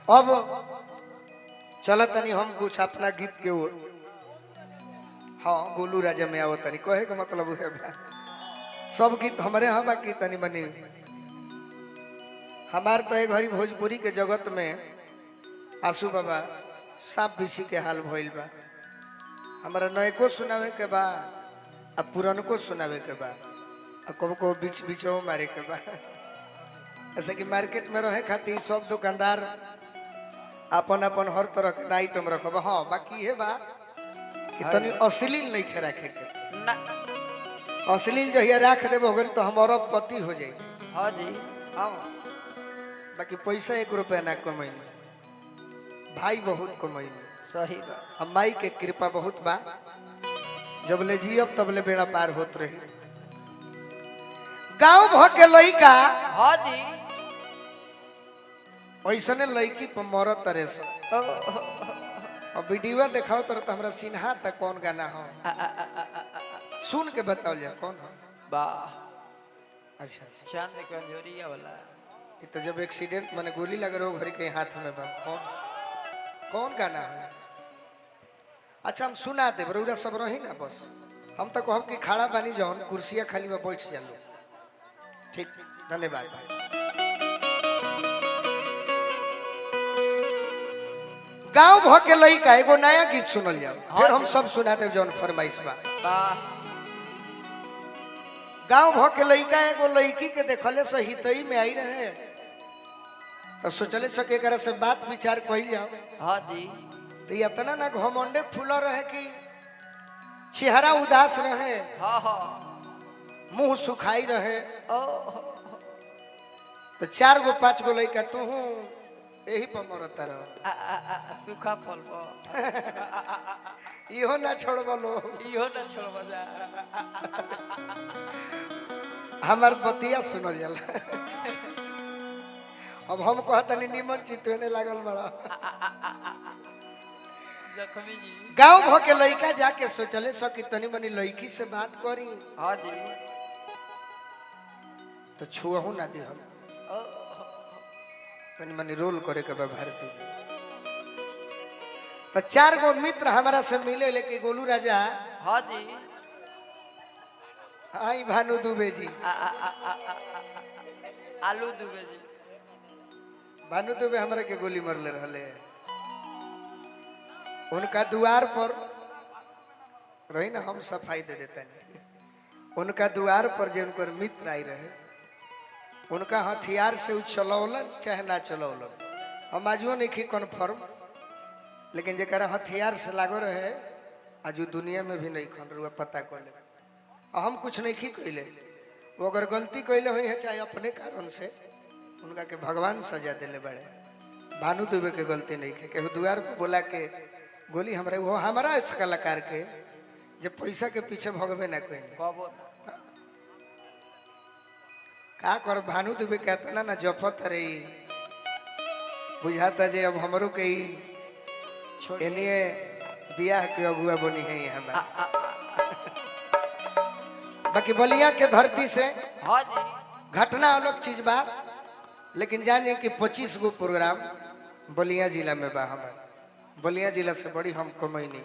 अब चलो तनी हम कुछ अपना गीत के ओर। हाँ गोलू राजा में आओ तनी कहे के मतलब है सब गीत हमारे यहाँ बाकी तनी बनी हमार तो एक घड़ी भोजपुरी के जगत में आंसू बाबा सांप बिछी के हाल भइल बा। हमारा नयको सुनावे के बा अब पुरानको सुनावे के बा और कब को बीच बीचो मारे के बा। ऐसे कि मार्केट में रहे खातिर सब दुकानदार अपन अपन हर तरह के आइटम रखब। हाँ बाकी है बा कि तनी अश्लील नहीं खे रखे के ना अश्लील जो है रख देबो अगर तो हमारा पति हो जाए। हाँ जी हाँ बाकी पैसा 1 रुपया ना कमाइनी भाई बहुत कमाइनी सही बा अब माई के कृपा बहुत बा जब ले जियब तब ले बेड़ा पार होत रही। गांव भ के लइका हाँ जी ऐसने लड़की पर मरत तरह से और वीडियो दिखाओ तो हमरा सिन्हा तक कौन गाना हो सुन के बताओ जा कौन हो। वाह अच्छा चांद कंजोरिया वाला ये तो जब एक्सीडेंट माने गोली लग रहा हो घर के हाथ में बा कौन कौन गाना है। अच्छा हम सुना दे बरूरा सब रही ना बस हम तो कहब कि खड़ा बानी जौन कुर्सिया खाली में बैठ जालो। ठीक धन्यवाद भाई। गांव भ के लइका एगो नया गीत सुनल जाओ फिर हम सब सुना दे जौन फरमाइश बा। वाह गांव भ के लइका एगो लड़की के देखले से हितई में आई रहे तो सोचले सके करे से बात विचार कही जाओ। हाँ जी तो इतना ना घमंडे फूला रहे कि चेहरा उदास रहे हाँ हाँ मुंह सुखाई रहे। ओ तो 4 गो 5 गो लइका तू यही पर मरता रहो सूखा फल पर इहो ना छोड़बो लो इहो ना छोड़बा जा हमार बतिया सुनल जाला। अब हम कहतनी निमन चितने लागल बड़ा जखमी जी गांव भ के लइका जाके सोचले सकी तनी मनी लड़की से बात करी हाँ जी तो छुअहू ना दी हम तनी मनी रोल करे के व्यवहार दी। तो 4 गो मित्र हमारा से मिले लेके गोलू राजा हाँ जी आई भानु दुबे जी आलू दुबे जी भानु दुबे हमारा के गोली मरले रहले। उनका द्वार पर रही ना हम सफाई दे देते हैं। उनका द्वार पर जो उनकर मित्र आई रहे उनका हथियार से चलौलन चाहे ना चलौलन हम आजो नहीं कन्फर्म लेकिन जरा हथियार से लागो रहे आज दुनिया में भी नहीं खन रुआ पता कर ले। हम कुछ नहीं कैले वो अगर गलती कैले हुई है चाहे अपने कारण से उनका के भगवान सजा दिले बड़े। भानु दुबे के गलती नहीं के द्वार पर बोला के गोली हमारे वो हमारा इस कलाकार के जब पैसा के पीछे भगवे ना कोई का कर भानु दुबे कहता ना जफत रही बुझाता जे अब हमरो के एनिए बियाह के अगुआ बनी है हमारा। बाकी बलिया के धरती से हाँ जी घटना अलग चीज बा लेकिन जानिए कि 25 गो प्रोग्राम बलिया जिला में बा। हमारे बलिया जिला से बड़ी हम कमैनी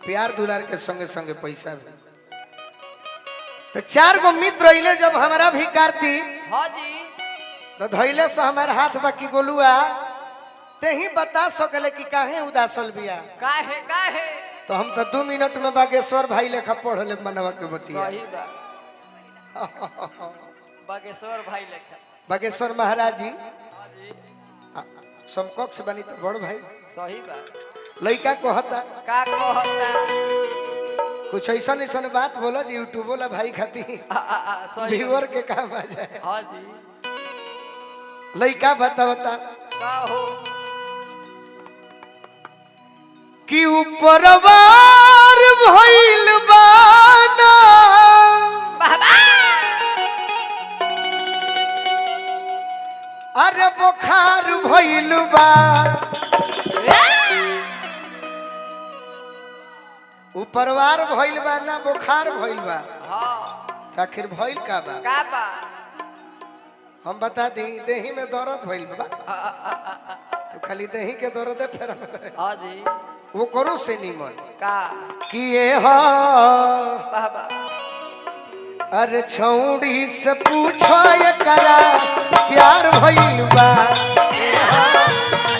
प्यार दुलार के संगे संगे पैसा भी। तो 4 गो मित्र अइले जब हमारा भी कार्ती हाँ जी तो धैले से हमारे हाथ बाकी गोलुआ ते ही बता सकले कि काहे उदासल बिया काहे तो हम तो 2 मिनट में बागेश्वर भाई लेखा पढ़ ले मनवा के बतिया। सही बा बागेश्वर भाई लेखा बागेश्वर महाराज जी हाँ जी समकक्ष बनी तो बड़ भाई सही बा लड़का कहता का कहता कुछ ऐसा ऐसा बात बोलो जी यूट्यूब वाला भाई खाती सही व्यूअर के काम आ जाए। हाँ जी लड़का बता का हो कि ऊपरवार भइल बाना बाबा अरे बुखार भइल बा ऊपरवार भइल बा ना बुखार भइल बा हाँ आखिर भइल का बा हम बता दी देही में दर्द भइल बा तो खाली दही के दर्द है फिर हाँ जी वो करो से निमन का किए हा बाबा अरे छौड़ी से पूछो ये करा प्यार भइल बा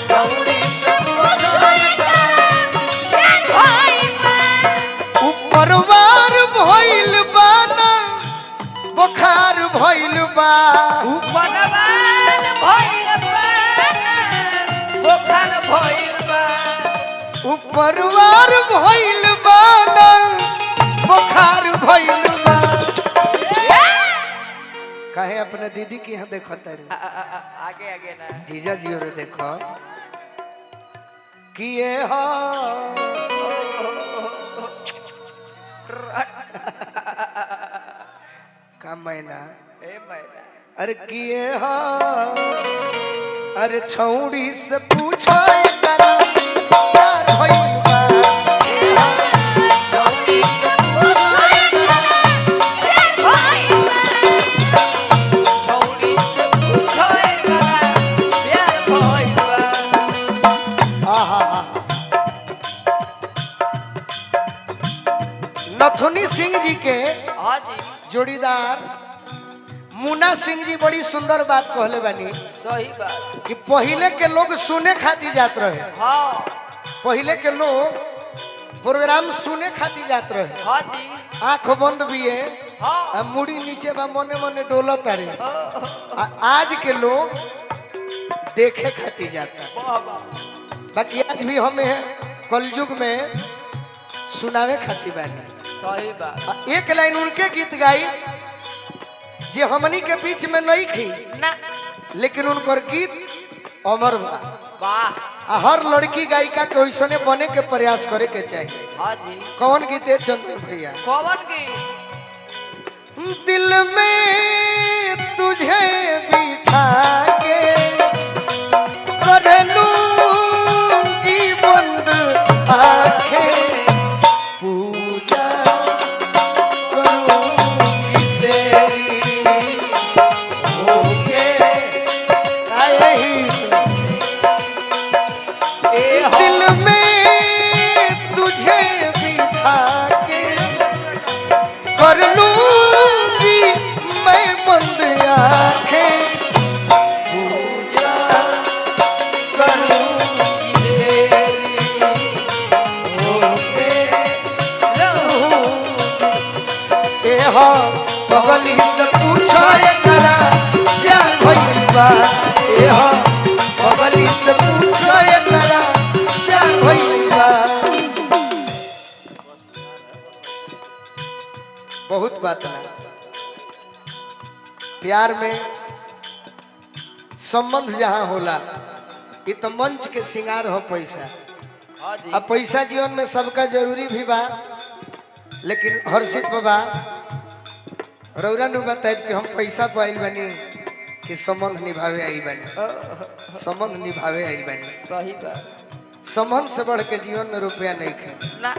छौड़ी से पूछो ये करा ऊपर वार भइल बा ना बुखार भइल बा उपरवान भइल बा बुखार भइल बा ऊपर वार भइल बा ना बुखार भइल बा काहे अपने दीदी के यहाँ देखो तारू आगे आगे ना जीजा जी और देखो किए हा का मैना ए मैना अरे किए हा अरे छौड़ी से पूछो एकरा प्यार भइल बा छौड़ी से पूछो एकरा छौड़ी से पूछो एकरा प्यार भइल बा आहा नथुनी सिंह जी के हाँ जी जोड़ीदार मुन्ना सिंह जी बड़ी सुंदर बात कहले बानी सही बात कि पहले के लोग सुने खातिर जात रहे हाँ पहले के लोग प्रोग्राम सुने खातिर जात रहे हाँ जी आंख बंद भी है हाँ मुड़ी नीचे बा मने मने डोलत रे आज के लोग देखे खातिर जाता बाबा बाकी आज भी हमें कलयुग में सुनावे खातिर बानी सही बात एक लाइन उनके गीत गाई जे हमनी के बीच में नहीं थी ना लेकिन उनकर गीत अमर बा वाह आ हर लड़की गायिका के वैसने बने के प्रयास करे के चाहिए हाँ जी कौन गीत है चंद्र भैया कौन की दिल में तुझे बिठा के कर लूंगी बंद आंखें पूजा करूंगी तेरी होके आए ही ए हो दिल में तुझे बिठा के कर लूंगी मैं बंद आंखें पूजा करूंगी तेरी होके ए हो बगली से पूछो एकरा प्यार भइल बा ए हो बगली से पूछो एकरा प्यार भइल बा बहुत बात है प्यार में संबंध जहाँ होला ये तो मंच के श्रृंगार हो पैसा हाँ जी अब पैसा जीवन में सबका जरूरी भी बा लेकिन हर्षित बाबा रौरा नु बताए कि हम पैसा पाइल बनी कि संबंध निभावे आई बनी संबंध निभावे आई बनी सही बात संबंध से बढ़ के जीवन में रुपया नहीं खे ना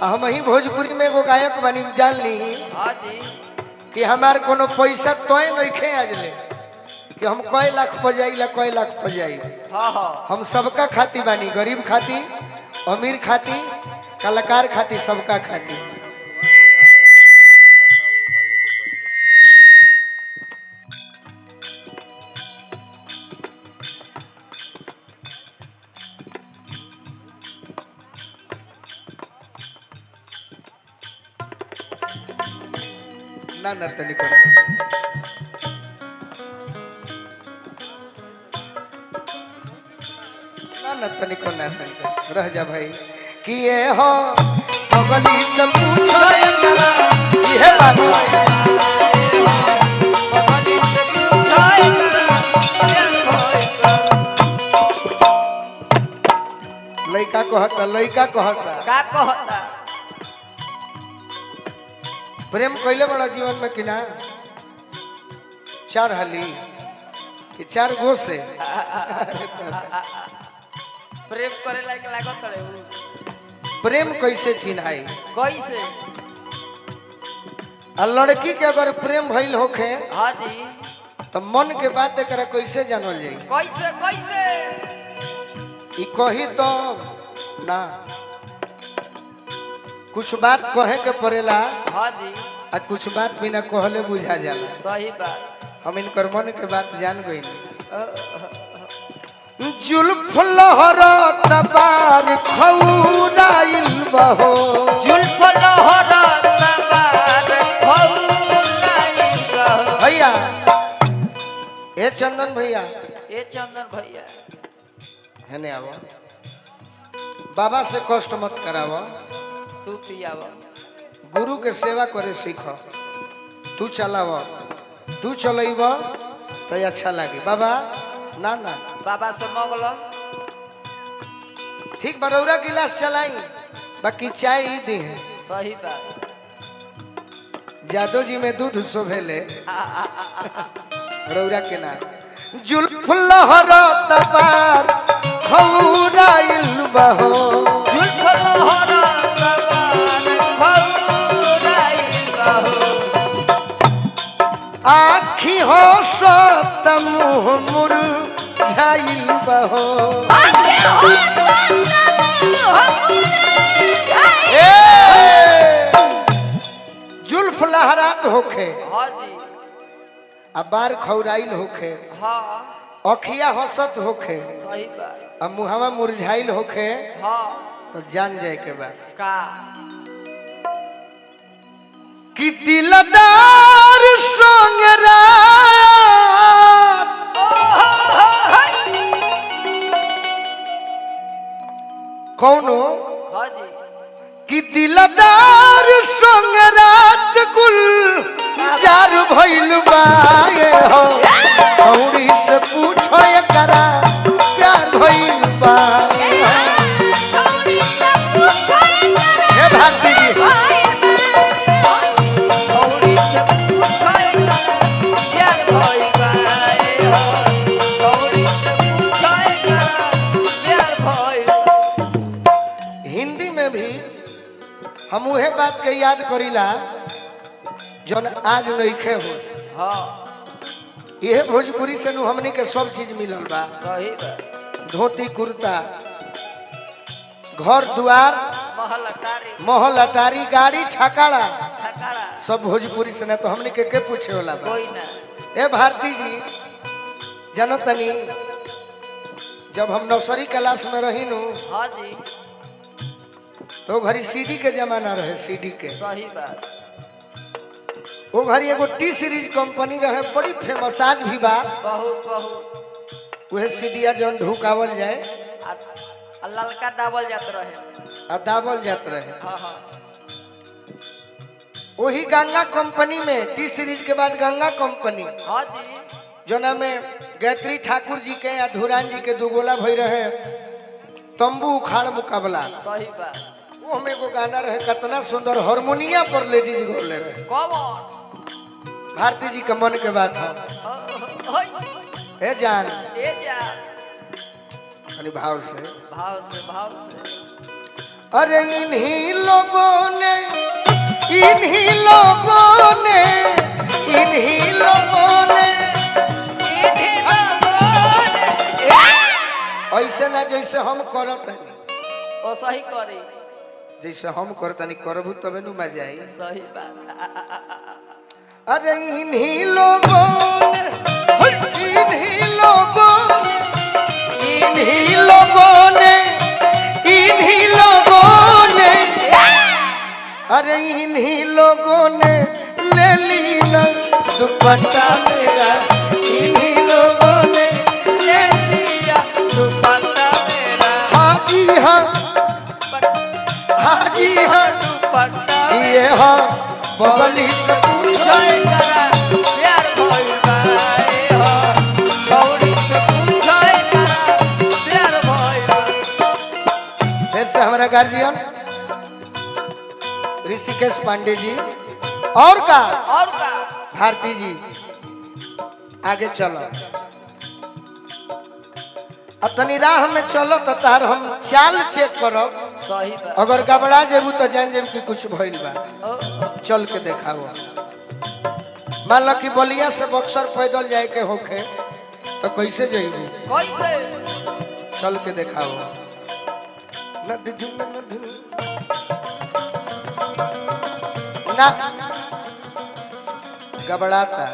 हम ही भोजपुरी में एगो गायक बनी जान ली हाँ जी कि हमार कोनो पैसा तोय नहीं खे आज ले कि हम कई लाख बजाइला कई लाख बजाई हाँ हाँ हम सबका खाती बानी गरीब खाती अमीर खाती कलाकार खाती सबका खाती ना ना तनिको ना तनिको ना तनिको रह जा भाई कि ये हो बगली से पूछो एकरा इहे बात बगली से पूछो एकरा प्यार भइल बा लइका कहता का कहता प्रेम कैले बड़ा जीवन में कि ना 4 हाली कि 4 गो से प्रेम करे लायक लागत रहे उ। प्रेम कैसे चिन्हाई कैसे आ लड़की के अगर प्रेम भइल होखे हाँ जी तो मन के बात एकरा कैसे जानल जाई कैसे कैसे ई कही तो ना कुछ बात कहे के पड़ेला हाँ जी आ कुछ बात बिना कहले बुझा जाला। सही बात हम इनकर मन के बात जान गई। अ, जुल्फ लहरत बार खौराइल बहो जुल्फ लहरत बार खौराइल बहो। भैया ए चंदन भैया ए चंदन भैया है ने आवो बाबा से कष्ट मत करावो तू पियावा गुरु के सेवा करे सीख तू चलाव तू चलेब तो अच्छा लगे बाबा ना ना बाबा से मंगल ठीक बरौरा गिलास चलाई बाकी चाय ही दी है सही बात जादव जी में दूध शोभेले रौरा के ना जुल्फ लहरत बार खौराइल बहो जुल्फ लहरत बार खौराइल बहो। आखी हो सत मुँह मुरझाइल बहो जुल्फ लहरात होखे हाँ जी आ बार खौराइल होखे हाँ अखिया हसत होखे सही बात आ मुहावा मुरझाइल होखे हाँ तो जान जाए के बाद का कि दिलदार संग रात कौनो हाँ जी कि दिलदार संग रात गुल जार भइल बाए हो छौड़ी से पूछो एकरा प्यार भइल बाए हे भारती जी छौड़ी से पूछो एकरा प्यार भइल बाए हो छौड़ी से पूछो एकरा प्यार भइल। हिंदी में भी हम उहे बात के याद करीला जौन आज नइखे हो हाँ यह भोजपुरी से नु हमनी के सब चीज मिलल बा सही बात धोती कुर्ता घर द्वार महल अटारी महल अटारी गाड़ी छकाड़ा ठकाड़ा सब भोजपुरी से ना तो हमनी के पूछे वाला बा कोई ना ए भारती जी जानो तनी जब हम नर्सरी क्लास में रही नु हाँ जी तो घरी सीडी के जमाना रहे सीडी के सही बात वो घरी एगो टी सीरीज कंपनी रहे बड़ी फेमस आज भी बा बहुत बहुत वह सीडिया जौन ढुकावल जाए आ ललका डाबल जात रहे आ दाबल जात रहे हाँ हाँ वही गंगा कंपनी में टी सीरीज के बाद गंगा कंपनी हाँ जी जोना में गायत्री ठाकुर जी के या धुरान जी के दुगोला भई रहे तंबू उखाड़ मुकाबला सही बात वो हमें एगो गाना रहे कितना सुंदर हारमोनिया पर लेडीज गोले रहे कौन भारती जी के मन के बात है ए जान ए जा अरे भाव से भाव से अरे इन्हीं लोगों ने इन्हीं लोगों ने इन्हीं लोगों ने ऐसे ना जैसे हम करत हनी ओ सही करी जैसे हम करत हनी करबू तबे नु मजा आई सही बात अरे इन्हीं लोगों ने इन्हीं लोगों इन्हीं लोगों ने इन्हीं लोगों ने अरे इन्हीं लोगों ने ले ली ना दुपट्टा मेरा इन्हीं लोगों ने ले लिया दुपट्टा मेरा हाजी हाँ हाजी हाँ दुपट्टा ये हाँ बगली से पूछो करा प्यार भइल बाए हो छौड़ी से पूछो करा प्यार भइल। फिर से हमारा गार्जियन ऋषिकेश पांडे जी और का भारती जी आगे चलो अब तनी राह में चलो तो तार हम चाल चेक करब सही बात अगर घबरा जेबू तो जान जेब कि कुछ भइल बा चल के देखाओ मान लो कि बलिया से बक्सर पैदल जाए के होखे तो कैसे जेबू कैसे चल के दिखाओ नदी ना घबराता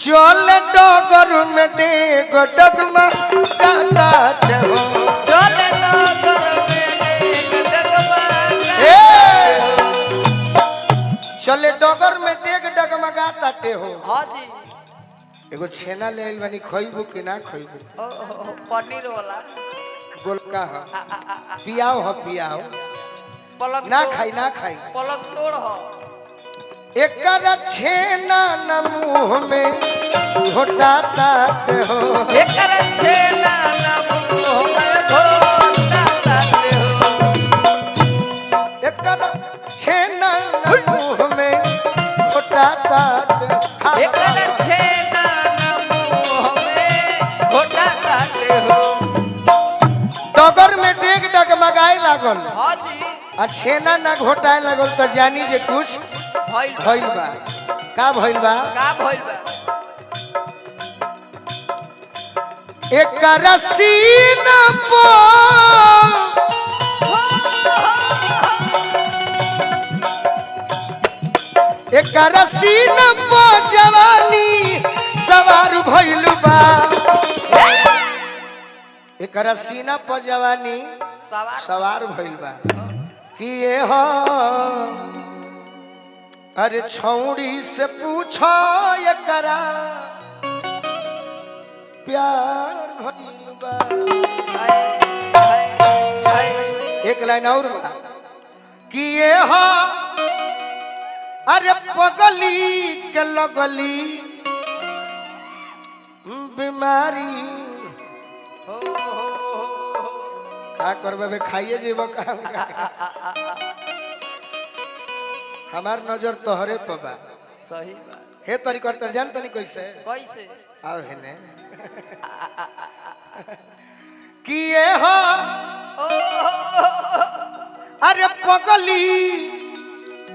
चल डगर में डेग डगमा गाता हो चले नगर में एक डगमगा चले डगर में डेग डगमगाता हो हाँ जी एगो छेना ले आइल बानी खइबू कि ना खइबू ओ पनीर वाला गोलका ह पियाओ ह पियाओ पलक ना तोड़- खाई ना खाई पलक तोड़ हो एकर छेना न मुंह में घोटाता हो एकर छेना न मुंह में घोटाता हो एकर छेना न मुंह में घोटाता एकर छेना न मुंह में घोटाता हो डगर में डेग डगमगाए लागल हाँ जी आ छेना ना घोटाए लागल तो जानी जे कुछ भइल भइल बा का भइल बा का भइल बा एकर सीना पो एकर सीना पो जवानी सवार भइल बा एकर सीना पो जवानी सवार सवार भइल बा कि ये हो अरे छौड़ी से पूछो एकरा प्यार भइल बा एक लाइन और बा कि ये हो अरे पगली के लगली बीमारी का करबे बे खाइए जेब का हमार नजर तोहरे पे बा सही बात हे तरी करतर जान तनी कैसे कैसे आओ हेने कि ये हो अरे पगली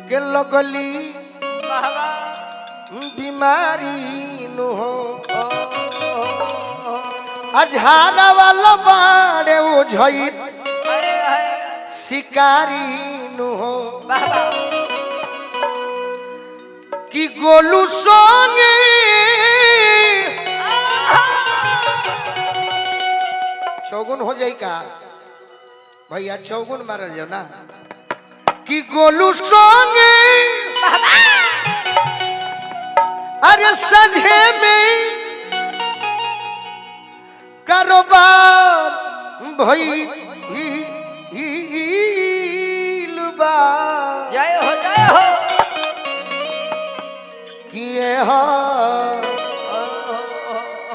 के लगली बाबा बीमारी नु हो अझारा वाला बाड़े वो झई शिकारी नु हो बाबा कि गोलू संगे चौगुन हो जाई का भैया चौगुन मारल जाओ ना कि गोलू संगे अरे सजे में कारोबार भइल बा जय हो किए हो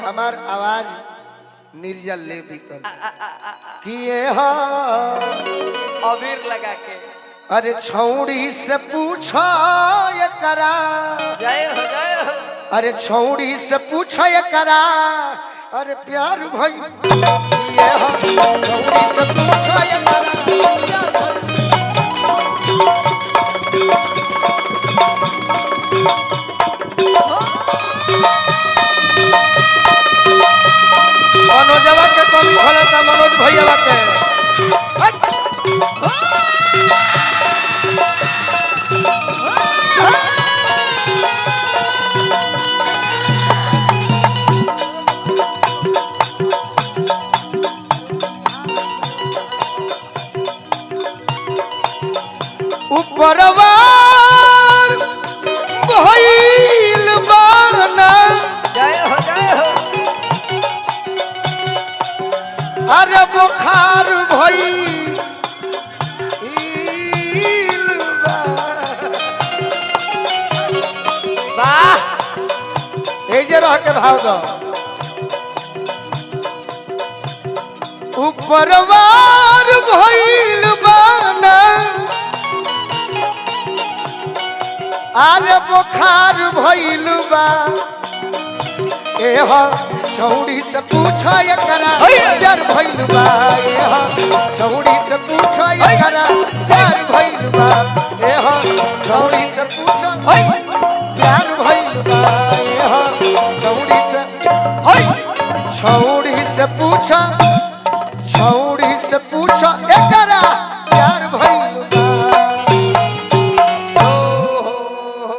हमार आवाज निर्जल ले बीतल किए हो अबीर लगा के अरे छौड़ी से पूछो एकरा जय हो अरे छौड़ी से पूछो एकरा अरे प्यार भई किए हो छौड़ी से पूछो एकरा प्यार मनोजवा के कमी खोलता मनोज भैया के ऊपरवार भइल बाना जय हो अरे बुखार भइल बा वाह ए जे रह के भाव दो ऊपरवार भइल बाना आरे बुखार भइल बा ए हो छौड़ी से पूछो एकरा प्यार भइल बा ए हो छौड़ी से पूछो एकरा प्यार भइल बा ए हो छौड़ी से पूछो प्यार भइल बा ए हो छौड़ी से पूछो छौड़ी से पूछो एकरा